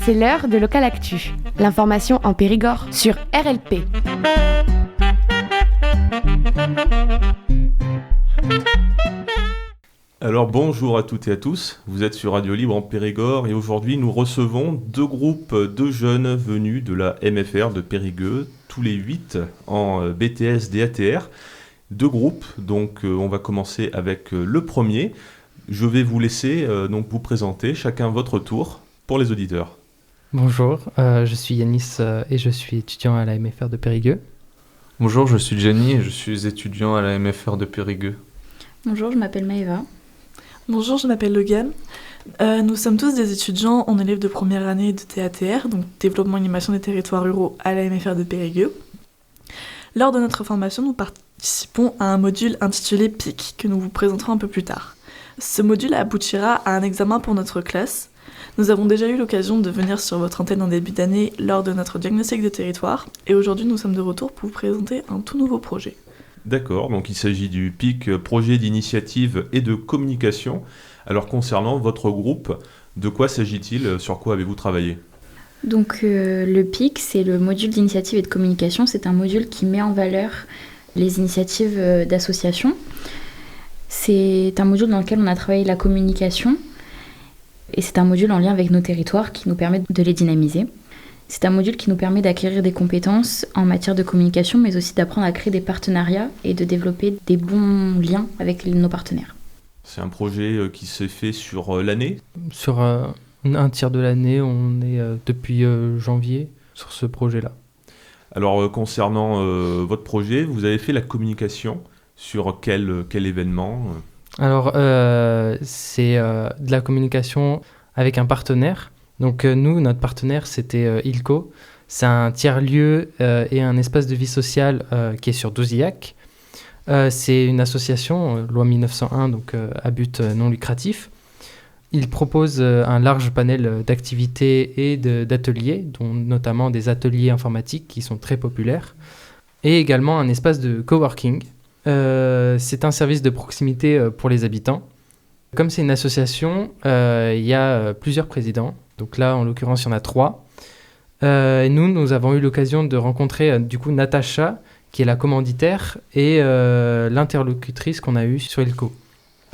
c'est l'heure de Local Actu, l'information en Périgord sur RLP. Alors bonjour à toutes et à tous, vous êtes sur Radio Libre en Périgord et aujourd'hui nous recevons deux groupes de jeunes venus de la MFR de Périgueux, tous les 8 en BTS DATR. Deux groupes, donc on va commencer avec le premier. Je vais vous laisser donc vous présenter chacun votre tour pour les auditeurs. Bonjour, je suis Yanis et je suis étudiant à la MFR de Périgueux. Bonjour, je suis Jenny et je suis étudiant à la MFR de Périgueux. Bonjour, je m'appelle Maëva. Bonjour, je m'appelle Logan. Nous sommes tous des étudiants en élèves de première année de DATR, donc Développement et Animation des Territoires Ruraux à la MFR de Périgueux. Lors de notre formation, nous participons à un module intitulé PIC que nous vous présenterons un peu plus tard. Ce module aboutira à un examen pour notre classe. Nous avons déjà eu l'occasion de venir sur votre antenne en début d'année lors de notre diagnostic de territoire et aujourd'hui nous sommes de retour pour vous présenter un tout nouveau projet. D'accord, donc il s'agit du PIC, projet d'initiative et de communication. Alors concernant votre groupe, de quoi s'agit-il? Sur quoi avez-vous travaillé? Donc le PIC, c'est le module d'initiative et de communication. C'est un module qui met en valeur les initiatives d'associations. C'est un module dans lequel on a travaillé la communication et c'est un module en lien avec nos territoires qui nous permet de les dynamiser. C'est un module qui nous permet d'acquérir des compétences en matière de communication, mais aussi d'apprendre à créer des partenariats et de développer des bons liens avec nos partenaires. C'est un projet qui s'est fait sur l'année? Sur un tiers de l'année, on est depuis janvier sur ce projet-là. Alors concernant votre projet, vous avez fait la communication sur quel événement? Alors c'est de la communication avec un partenaire. Donc nous, notre partenaire, c'était ILCO. C'est un tiers-lieu et un espace de vie sociale qui est sur Douzillac. C'est une association, loi 1901, donc à but non lucratif. Il propose un large panel d'activités et d'ateliers, dont notamment des ateliers informatiques qui sont très populaires, et également un espace de coworking. C'est un service de proximité pour les habitants. Comme c'est une association, il y a plusieurs présidents. Donc là, en l'occurrence, il y en a 3. Et nous avons eu l'occasion de rencontrer du coup Natacha, qui est la commanditaire, et l'interlocutrice qu'on a eue sur ILCO.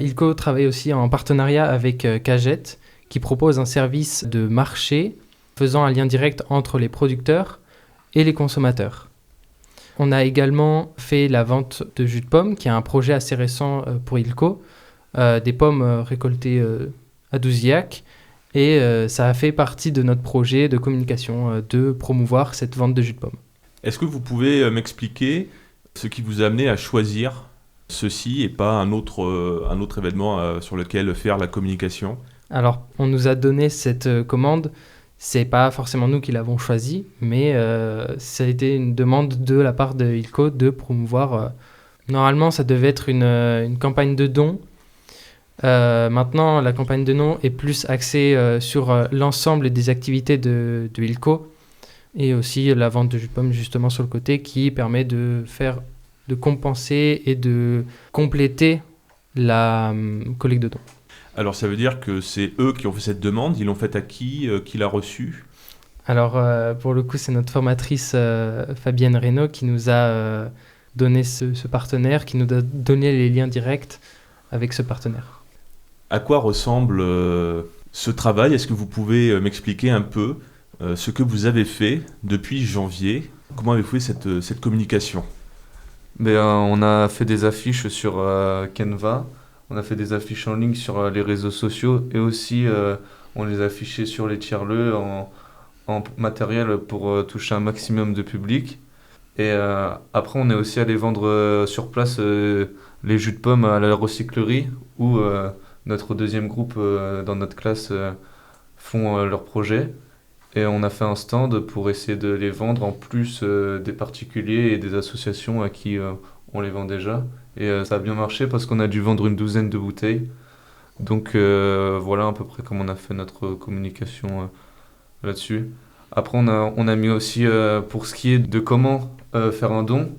ILCO travaille aussi en partenariat avec Cagette, qui propose un service de marché faisant un lien direct entre les producteurs et les consommateurs. On a également fait la vente de jus de pomme, qui est un projet assez récent pour ILCO, des pommes récoltées à Douzillac. Et ça a fait partie de notre projet de communication, de promouvoir cette vente de jus de pomme. Est-ce que vous pouvez m'expliquer ce qui vous a amené à choisir ceci et pas un autre événement sur lequel faire la communication? Alors, on nous a donné cette commande. C'est pas forcément nous qui l'avons choisi, mais ça a été une demande de la part de ILCO de promouvoir. Normalement, ça devait être une campagne de dons. Maintenant, la campagne de dons est plus axée sur l'ensemble des activités de ILCO et aussi la vente de jus de pomme justement sur le côté qui permet de compenser et de compléter la collecte de dons. Alors ça veut dire que c'est eux qui ont fait cette demande, ils l'ont faite à qui l'a reçue? Alors pour le coup, c'est notre formatrice Fabienne Reynaud qui nous a donné ce partenaire, qui nous a donné les liens directs avec ce partenaire. À quoi ressemble ce travail? Est-ce que vous pouvez m'expliquer un peu ce que vous avez fait depuis janvier? Comment avez-vous fait cette communication? On a fait des affiches sur Canva, on a fait des affiches en ligne sur les réseaux sociaux et aussi on les a affichées sur les tiers-lieux en matériel pour toucher un maximum de public. Et après, on est aussi allé vendre sur place les jus de pommes à la recyclerie où notre deuxième groupe dans notre classe font leur projet. Et on a fait un stand pour essayer de les vendre en plus des particuliers et des associations à qui on les vend déjà. Et ça a bien marché parce qu'on a dû vendre une 12aine de bouteilles. Donc voilà à peu près comment on a fait notre communication là-dessus. Après on a mis aussi pour ce qui est de comment faire un don,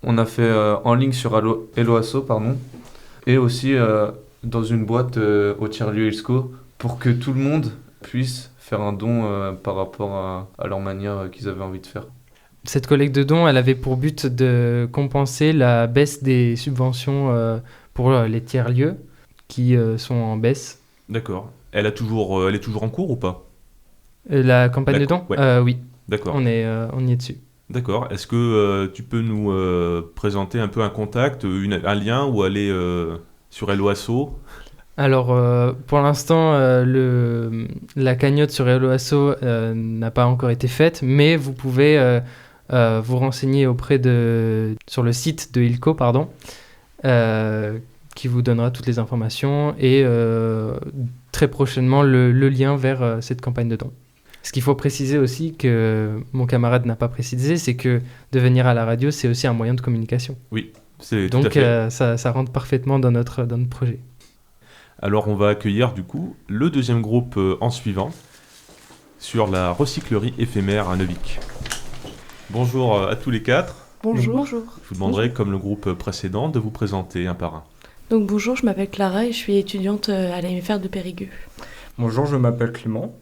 on a fait en ligne sur Helloasso et aussi dans une boîte au tiers-lieu ILCO pour que tout le monde puissent faire un don par rapport à leur manière qu'ils avaient envie de faire. Cette collecte de dons, elle avait pour but de compenser la baisse des subventions pour les tiers-lieux qui sont en baisse. D'accord. Elle est toujours en cours ou pas? La campagne de dons, ouais. oui, D'accord. on y est dessus. D'accord. Est-ce que tu peux nous présenter un peu un contact, un lien où aller sur Helloasso? Alors, pour l'instant, la cagnotte sur Helloasso n'a pas encore été faite, mais vous pouvez vous renseigner sur le site de Ilco, qui vous donnera toutes les informations et très prochainement le lien vers cette campagne de dons. Ce qu'il faut préciser aussi, que mon camarade n'a pas précisé, c'est que de venir à la radio, c'est aussi un moyen de communication. Oui, c'est Donc, tout à fait. ça rentre parfaitement dans notre projet. Alors on va accueillir du coup le deuxième groupe en suivant sur la recyclerie éphémère à Neuvic. Bonjour à tous les quatre. Bonjour. Je vous demanderai, comme le groupe précédent, de vous présenter un par un. Donc bonjour, je m'appelle Clara et je suis étudiante à la MFR de Périgueux. Bonjour, je m'appelle Clément.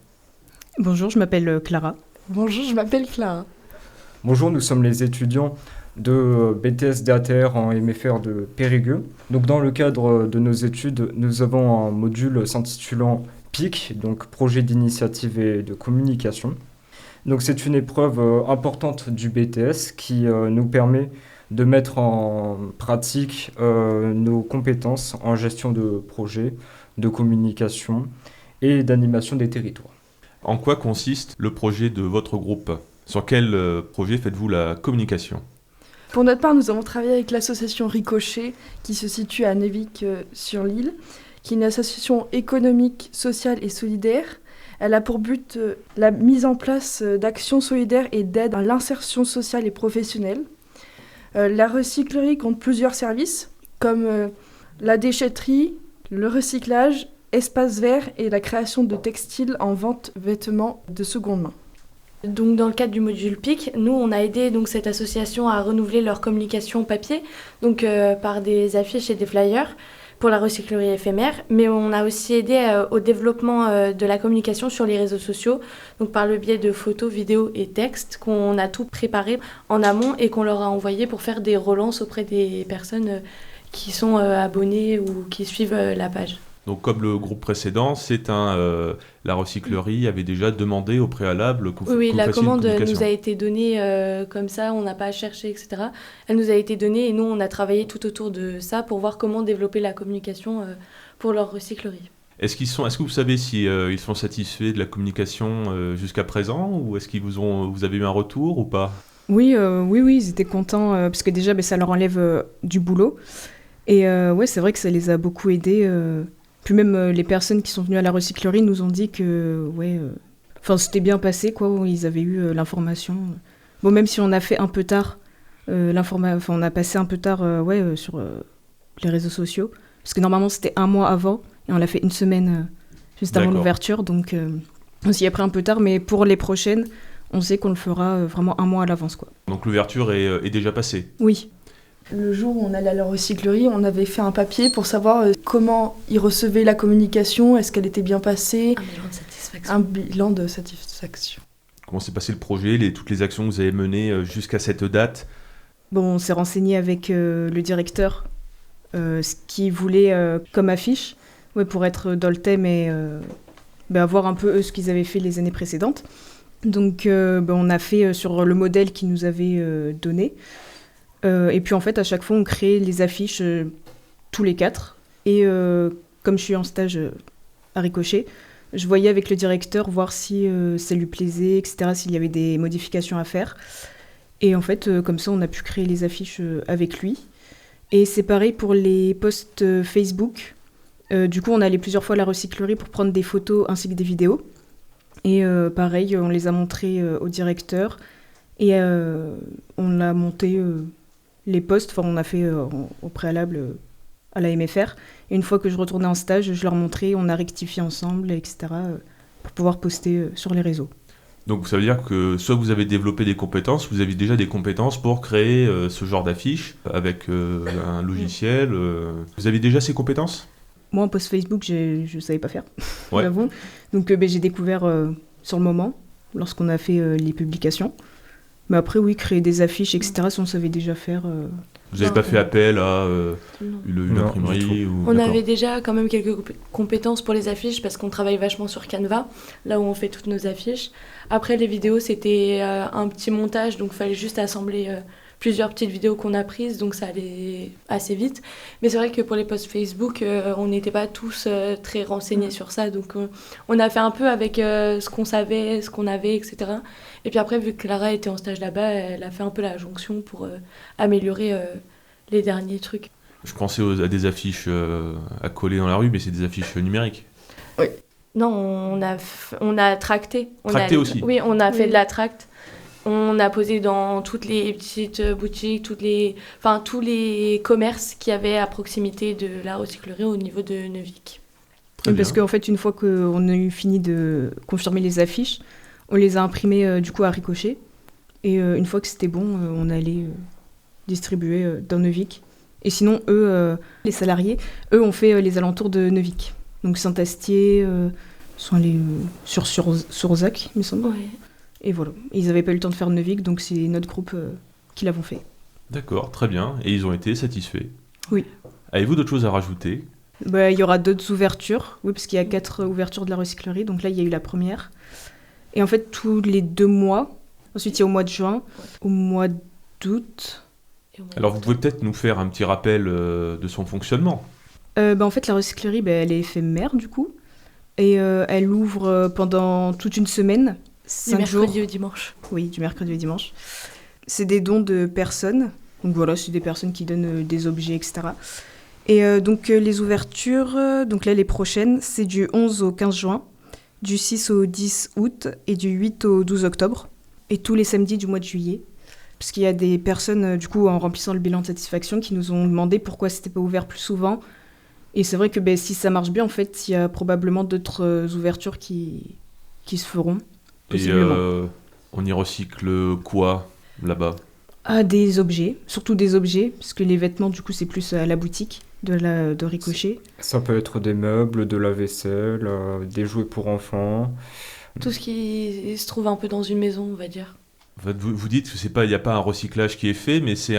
Bonjour, je m'appelle Clara. Bonjour, je m'appelle Clara. Bonjour, nous sommes les étudiants de BTS DATR en MFR de Périgueux. Donc dans le cadre de nos études, nous avons un module s'intitulant PIC, donc Projet d'initiative et de communication. Donc c'est une épreuve importante du BTS qui nous permet de mettre en pratique nos compétences en gestion de projet, de communication et d'animation des territoires. En quoi consiste le projet de votre groupe? Sur quel projet faites-vous la communication? Pour notre part, nous avons travaillé avec l'association Ricochet, qui se situe à Neuvic-sur-l'Île, qui est une association économique, sociale et solidaire. Elle a pour but la mise en place d'actions solidaires et d'aide à l'insertion sociale et professionnelle. La recyclerie compte plusieurs services, comme la déchetterie, le recyclage, espaces verts et la création de textiles en vente vêtements de seconde main. Donc dans le cadre du module PIC, nous on a aidé donc cette association à renouveler leur communication papier, donc par des affiches et des flyers pour la recyclerie éphémère, mais on a aussi aidé au développement de la communication sur les réseaux sociaux, donc par le biais de photos, vidéos et textes qu'on a tout préparé en amont et qu'on leur a envoyé pour faire des relances auprès des personnes qui sont abonnées ou qui suivent la page. Donc comme le groupe précédent, la recyclerie avait déjà demandé au préalable que vous Oui, la fassiez une commande communication. nous a été donnée comme ça, on n'a pas à chercher, etc. Elle nous a été donnée et nous, on a travaillé tout autour de ça pour voir comment développer la communication pour leur recyclerie. Est-ce que vous savez si ils sont satisfaits de la communication jusqu'à présent, ou est-ce qu'ils vous avez eu un retour ou pas? Oui, ils étaient contents parce que déjà, ça leur enlève du boulot. Et ouais, c'est vrai que ça les a beaucoup aidés. Puis même les personnes qui sont venues à la recyclerie nous ont dit que c'était bien passé, quoi. Ils avaient eu l'information. Bon, même si on a fait un peu tard, on a passé un peu tard sur les réseaux sociaux. Parce que normalement, c'était 1 mois avant. Et on l'a fait 1 semaine juste avant l'ouverture. Donc, on s'y est pris un peu tard. Mais pour les prochaines, on sait qu'on le fera vraiment 1 mois à l'avance, quoi. Donc l'ouverture est déjà passée? Oui. Le jour où on allait à la recyclerie, on avait fait un papier pour savoir comment ils recevaient la communication, est-ce qu'elle était bien passée. Un bilan de satisfaction. Un bilan de satisfaction. Comment s'est passé le projet, toutes les actions que vous avez menées jusqu'à cette date? Bon, on s'est renseigné avec le directeur, ce qu'il voulait comme affiche, pour être dans le thème et voir un peu ce qu'ils avaient fait les années précédentes. Donc on a fait sur le modèle qu'ils nous avaient donné. Et puis en fait, à chaque fois, on crée les affiches tous les 4. Et comme je suis en stage à Ricochet, je voyais avec le directeur voir si ça lui plaisait, etc., s'il y avait des modifications à faire. Et en fait, comme ça, on a pu créer les affiches avec lui. Et c'est pareil pour les posts Facebook. Du coup, on allait plusieurs fois à la recyclerie pour prendre des photos ainsi que des vidéos. Et pareil, on les a montrés au directeur. Et on a monté les posts, on a fait au préalable à la MFR. Et une fois que je retournais en stage, je leur montrais, on a rectifié ensemble, etc. Pour pouvoir poster sur les réseaux. Donc ça veut dire que soit vous avez développé des compétences, vous avez déjà des compétences pour créer ce genre d'affiches avec un logiciel. Vous avez déjà ces compétences? Moi, un post Facebook, je savais pas faire, Ouais. j'avoue. Donc, j'ai découvert sur le moment, lorsqu'on a fait les publications. Mais après, oui, créer des affiches, etc., si on savait déjà faire... Vous n'avez Non, pas fait appel à Non. une Non, imprimerie ou... On D'accord. avait déjà quand même quelques compétences pour les affiches parce qu'on travaille vachement sur Canva, là où on fait toutes nos affiches. Après, les vidéos, c'était un petit montage, donc il fallait juste assembler plusieurs petites vidéos qu'on a prises, donc ça allait assez vite. Mais c'est vrai que pour les posts Facebook, on n'était pas tous très renseignés sur ça, donc on a fait un peu avec ce qu'on savait, ce qu'on avait, etc. Et puis après, vu que Clara était en stage là-bas, elle a fait un peu la jonction pour améliorer les derniers trucs. Je pensais à des affiches à coller dans la rue, mais c'est des affiches numériques. Non, on a tracté. Tracté aussi. Oui, on a fait Oui. de la tracte. On a posé dans toutes les petites boutiques, tous les commerces qu'il y avait à proximité de la recyclerie au niveau de Neuvic. Très Parce bien. qu'en fait, une fois qu'on a eu fini de confirmer les affiches, on les a imprimées du coup à Ricochet. Et une fois que c'était bon, on allait distribuer dans Neuvic. Et sinon, eux, les salariés, eux, ont fait les alentours de Neuvic. Donc Saint-Astier, sont allés sur Surzac, il me semble. Ouais. Et voilà. Ils n'avaient pas eu le temps de faire Neuvic, donc c'est notre groupe qui l'avons fait. D'accord, très bien. Et ils ont été satisfaits. Oui. Avez-vous d'autres choses à rajouter? Bah, il y aura d'autres ouvertures, oui, parce qu'il y a 4 ouvertures de la recyclerie. Donc là, il y a eu la première. Et en fait, tous les 2 mois, ensuite il y a au mois de juin, au mois d'août. Et on a- Alors, vous pouvez peut-être nous faire un petit rappel de son fonctionnement. Bah, en fait, la recyclerie, bah, elle est éphémère du coup. Et elle ouvre pendant toute une semaine, Du 5 jours. mercredi au dimanche. Oui, du mercredi au dimanche. C'est des dons de personnes. Donc voilà, c'est des personnes qui donnent des objets, etc. Et donc les ouvertures, donc là les prochaines, c'est du 11 au 15 juin, du 6 au 10 août et du 8 au 12 octobre. Et tous les samedis du mois de juillet. Parce qu'il y a des personnes, du coup, en remplissant le bilan de satisfaction, qui nous ont demandé pourquoi c'était pas ouvert plus souvent. Et c'est vrai que si ça marche bien, en fait, il y a probablement d'autres ouvertures qui se feront. Et Possiblement. on y recycle quoi là-bas? Ah, des objets, surtout des objets, parce que les vêtements, du coup, c'est plus à la boutique de Ricochet. Ça peut être des meubles, de la vaisselle, des jouets pour enfants. Tout ce qui se trouve un peu dans une maison, on va dire. En fait, vous dites que il n'y a pas un recyclage qui est fait, mais c'est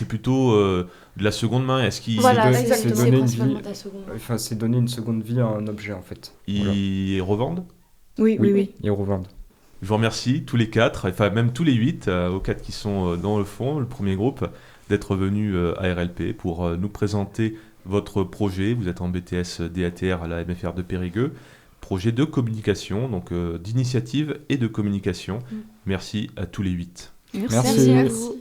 plutôt de la seconde main. Est-ce qu'ils Voilà, c'est exactement. donner C'est une principalement vie. ta seconde. Enfin, c'est donner une seconde vie à un objet en fait. Voilà. ils revendent? Oui. Ils revendent. Je vous remercie tous les 4, enfin même tous les 8, aux 4 qui sont dans le fond, le premier groupe, d'être venus à RLP pour nous présenter votre projet. Vous êtes en BTS DATR à la MFR de Périgueux. Projet de communication, donc d'initiative et de communication. Merci à tous les 8. Merci. à vous.